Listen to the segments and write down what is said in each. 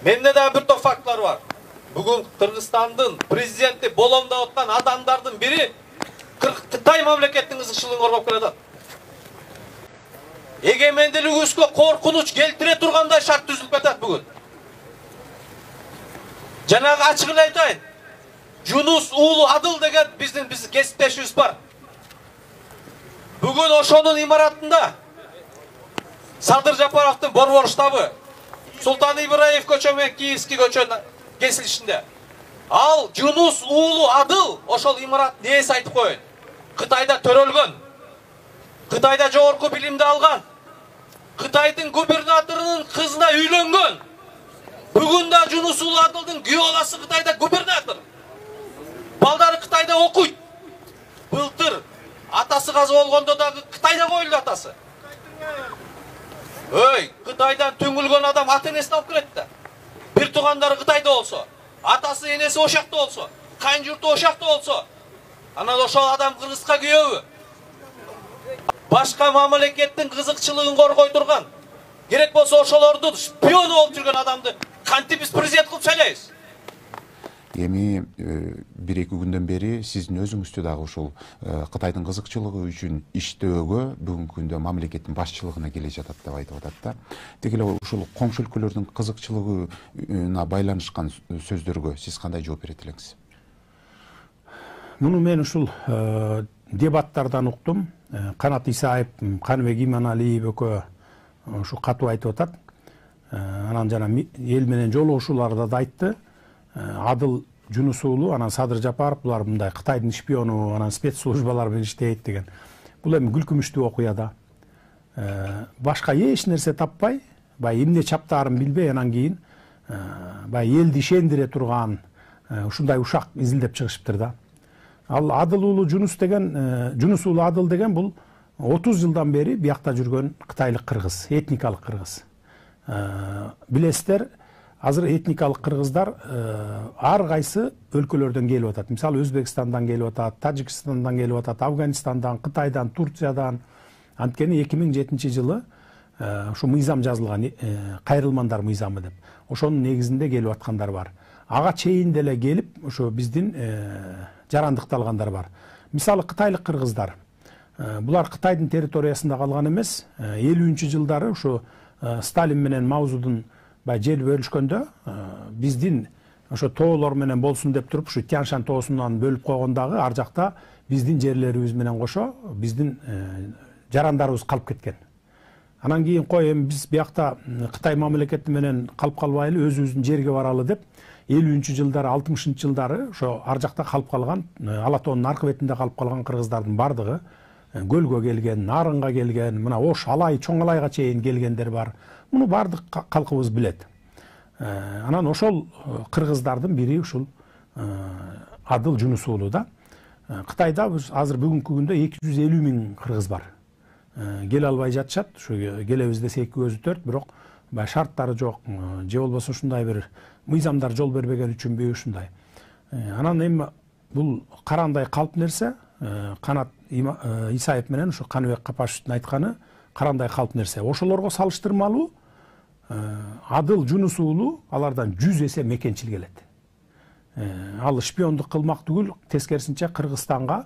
Mende de bir топ фактlar var. Bugün Kırgızstan'ın prezidenti Bolom'da oturan adamlardan biri Kıtay memleketinin ızışılığını korkop keledi. Egemendeligibizge korkunç keltire turganday şart түзүлүп кетет bugün. Janağı açık эле айтайын. Yunus уулу Adıl деген биздин кесиптешибиз бар. Bugün ошонун имаратында Садыр Жапаровдун борбор штабы Султан Ибраев көчө менен Киевский көчө кесилишинде. Ал Yunus уулу Adıl ошол имарат нээси айтып коеюн. Кытайда төрөлгөн. Кытайда жогорку билимди алган. Кытайдын губернаторунун кызына үйлөнгөн. Бүгүн да Yunus уулу Adылдын күйөө баласы Кытайда губернатор. Балдары Кытайда окуйт. Былтыр атасы каза болгондо дагы Кытайда коюлду атасы. Ой, Кытайдан түңүлгөн адам ата энесин алып келет да. Бир туугандары Кытайда болсо, атасы энеси ошакта болсо, кайын журту ошакта болсо, анан ошол адам Кыргызга күйөөбү. Башка мамлекеттин кызыкчылыгын коргой турган, керек болсо ошолордун шпиону болуп жүргөн адамды кантип биз президент кылып шайлайбыз? Эми бир-эки күндөн бери сиздин өзүңүздө дагы ушул Кытайдын кызыкчылыгы үчүн иштөөгө бүгүнкү күндө мамлекеттин башчылыгына келе жатат деп айтып атат да. Деги эле ушул коңшу өлкөлөрдүн кызыкчылыгына байланышкан сөздөргө сиз кандай жооп берет элеңиз? Муну мен ушул дебаттардан уктум. Канат Исаев, Каныбек Иманалиев экөө ушу катуу айтып атат. Анан жана эл менен жолугушууларда да айтты. Адыл Yunus уулу, анан Садыр Жапаров булар мындай Кытайдын шпиону, анан спецслужбалар менен иштейт деген. Бул эми күлкүмүштүү окуя да. Башка эч нерсе таппай, баягы эмне чаптаарын билбей, анан кийин баягы элди ишендире турган ушундай ушак изилдеп чыгышыптыр да. Ал Адыл уулу Yunus деген, Yunus уулу Адыл деген бул 30 жылдан бери биякта жүргөн кытайлык кыргыз, этникалык кыргыз. Билесиздер, азыр этникалык кыргыздар ар кайсы өлкөлөрдөн келип атат. Мисалы Өзбекстандан келип атат, Тажикстандан келип атат, Афганистандан, Кытайдан, Турциядан. Анткени 2007 жылы ушу мыйзам жазылган, кайрылмандар мыйзамы деп. Ошонун негизинде келип аткандар бар. Ага чейин деле келип, ошо биздин жарандыкталгандар бар. Мисалы кытайлык кыргыздар. Булар Кытайдын территориясында калган эмес. 50 жылдары ушу Сталин менен Маузудун жер бөлүшкөндө биздин ошо тоолор менен болсун деп туруп, ушу Тянь-Шань тоосунан бөлүп койгондагы ар жакта биздин жерлерибиз менен кошо биздин жарандарыбыз калып кеткен. Анан кийин кой эми биз биякта Кытай мамлекети менен калып калбайлы, өзүбүздүн жерге баралы деп 50 жылдары, 60 жылдары ошо ар жакта калып калган, Ала тоонун аркы бетинде калып калган кыргыздардын бардыгы Көлгө келген, Нарынга келген, мына Ош, Алай, Чоң Алайга чейин келгендер бар. Муну бардык калкыбыз билет. Анан ошол кыргыздардын бири ушул Адыл Yunus уулу да. Кытайда азыр бүгүнкү күндө 250 000 кыргыз бар. Келе албай жатышат, ушу келебиз десе 2 көзү 4, бирок баягы шарттары жок, же болбосо ушундай бир мыйзамдар жол бербеген үчүнбү ушундай. Анан эми бул карандай калп нерсе, Канат Исаев менен ушу Каныбек Капашевдин айтканы карандай калп нерсе. Ошолорго салыштырмалуу Адыл Yunus уулу алардан 100 эсе мекенчил келет. Ал шпиондук кылмак түгүл, тескерисинче Кыргызстанга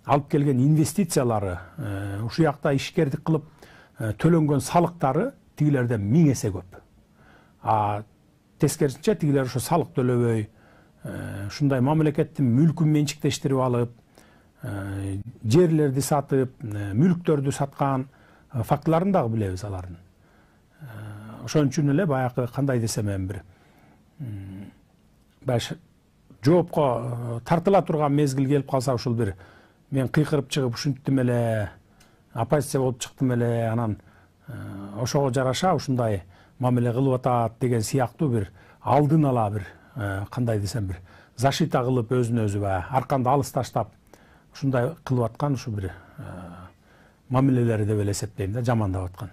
алып келген инвестициялары, ушу жакта ишкердик кылып төлөнгөн салыктары тигилерден 1000 эсе көп. Тескерисинче тигилер ошо салык төлөбөй, ушундай мамлекеттин мүлкүн менчиктештирип алып, жерлерди сатып, мүлктөрдү саткан фактыларын дагы билебиз алардын. Ошон үчүн эле баягы кандай десем эми бир жоопко тартыла турган мезгил келип калса, ушул бир мен кыйкырып чыгып ушинттим эле, оппозиция болуп чыктым эле, анан ошого жараша ушундай мамиле кылып атат деген сыяктуу бир алдын ала бир кандай десем бир защита кылып өзүнө өзү арканды алыс таштап ушундай кылып аткан ушу бир мамилелери деп эле эсептейм да, жамандап аткан.